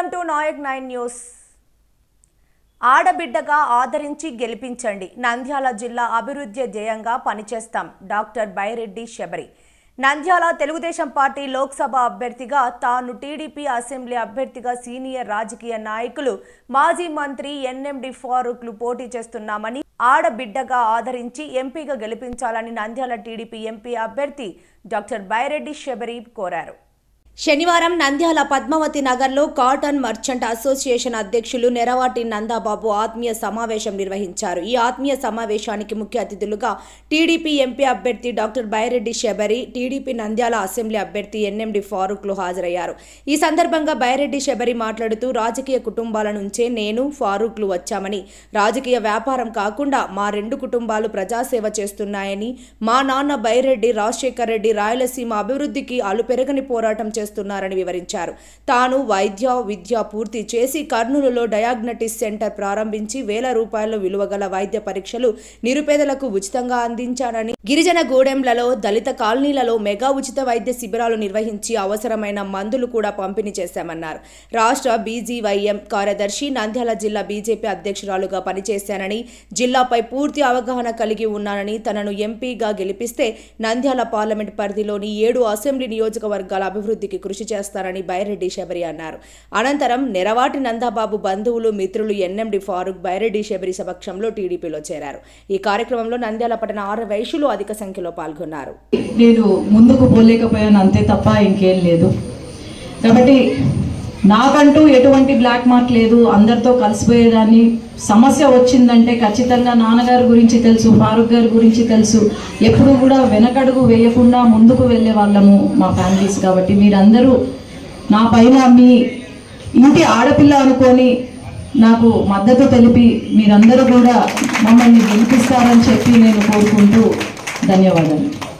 Welcome to Nayak 9 news. ఆడబిడ్డగా ఆదరించి గెలిపించండి. నంద్యాల జిల్లా అభివృద్ధి ధ్యేయంగా పనిచేస్తాం. డాక్టర్ బైరెడ్డి శబరి. నంద్యాల తెలుగుదేశం పార్టీ లోక్సభ అభ్యర్థిగా, తాను టీడీపీ అసెంబ్లీ అభ్యర్థిగా సీనియర్ రాజకీయ నాయకులు మాజీ మంత్రి ఎన్ఎండి ఫారూక్లు పోటీ చేస్తున్నామని, ఆడబిడ్డగా ఆదరించి ఎంపీగా గెలిపించాలని నంద్యాల టీడీపీ ఎంపీ అభ్యర్థి డాక్టర్ బైరెడ్డి శబరి కోరారు. శనివారం నంద్యాల పద్మావతి నగర్లో కాటన్ మర్చెంట్ అసోసియేషన్ అధ్యక్షులు నెరవాటి నందాబాబు ఆత్మీయ సమావేశం నిర్వహించారు. ఈ ఆత్మీయ సమావేశానికి ముఖ్య అతిథులుగా టీడీపీ ఎంపీ అభ్యర్థి doctor Byreddy Shabari, TDP Nandyal assembly అభ్యర్థి ఎన్ఎండి ఫారూక్లు హాజరయ్యారు. ఈ సందర్భంగా బైరెడ్డి శబరి మాట్లాడుతూ, రాజకీయ కుటుంబాల నుంచే నేను, ఫారూక్లు వచ్చామని, రాజకీయ వ్యాపారం కాకుండా మా రెండు కుటుంబాలు ప్రజాసేవ చేస్తున్నాయని, మా నాన్న బైరెడ్డి రాజశేఖర్ రెడ్డి రాయలసీమ అభివృద్ధికి అలుపెరగని పోరాటం చేస్తున్నారని వివరించారు. తాను వైద్య విద్య పూర్తి చేసి కర్నూలులో డయాగ్నటిస్ సెంటర్ ప్రారంభించి వేల రూపాయల విలువగల వైద్య పరీక్షలు నిరుపేదలకు ఉచితంగా అందించానని, గిరిజన గూడెంలలో, దళిత కాలనీలలో మెగా ఉచిత వైద్య శిబిరాలు నిర్వహించి అవసరమైన మందులు కూడా పంపిణీ చేశామన్నారు. రాష్ట్ర బీజీవైఎం కార్యదర్శి, నంద్యాల జిల్లా బీజేపీ అధ్యక్షురాలుగా పనిచేశానని, జిల్లాపై పూర్తి అవగాహన కలిగి ఉన్నానని, తనను ఎంపీగా గెలిపిస్తే నంద్యాల పార్లమెంట్ పరిధిలోని 7 అసెంబ్లీ నియోజకవర్గాల అభివృద్ధికి కృషి చేస్తారని బైరెడ్డి శబరి అన్నారు. అనంతరం నెరవాటి నందాబాబు బంధువులు, మిత్రులు ఎన్ఎండి ఫారూక్ బైరెడ్డి శబరి సమక్షంలో టీడీపీలో చేరారు. ఈ కార్యక్రమంలో నంద్యాల పట్టణ 6 వైశ్యులు అధిక సంఖ్యలో పాల్గొన్నారు. నేను ముందుకు పోలేకపోయాను, అంతే తప్ప ఇంకేం లేదు. కాబట్టి నాకంటూ ఎటువంటి బ్లాక్ మార్క్ లేదు, అందరితో కలిసిపోయేదాన్ని. సమస్య వచ్చిందంటే ఖచ్చితంగా నాన్నగారి గురించి తెలుసు, ఫారూక్ గారి గురించి తెలుసు. ఎప్పుడు కూడా వెనకడుగు వేయకుండా ముందుకు వెళ్ళే వాళ్ళము మా ఫ్యామిలీస్. కాబట్టి మీరందరూ నా పైన మీ ఇంటి ఆడపిల్ల అనుకొని నాకు మద్దతు తెలిపి మీరందరూ కూడా మమ్మల్ని గెలిపిస్తారని చెప్పి నేను కోరుకుంటూ ధన్యవాదాలు.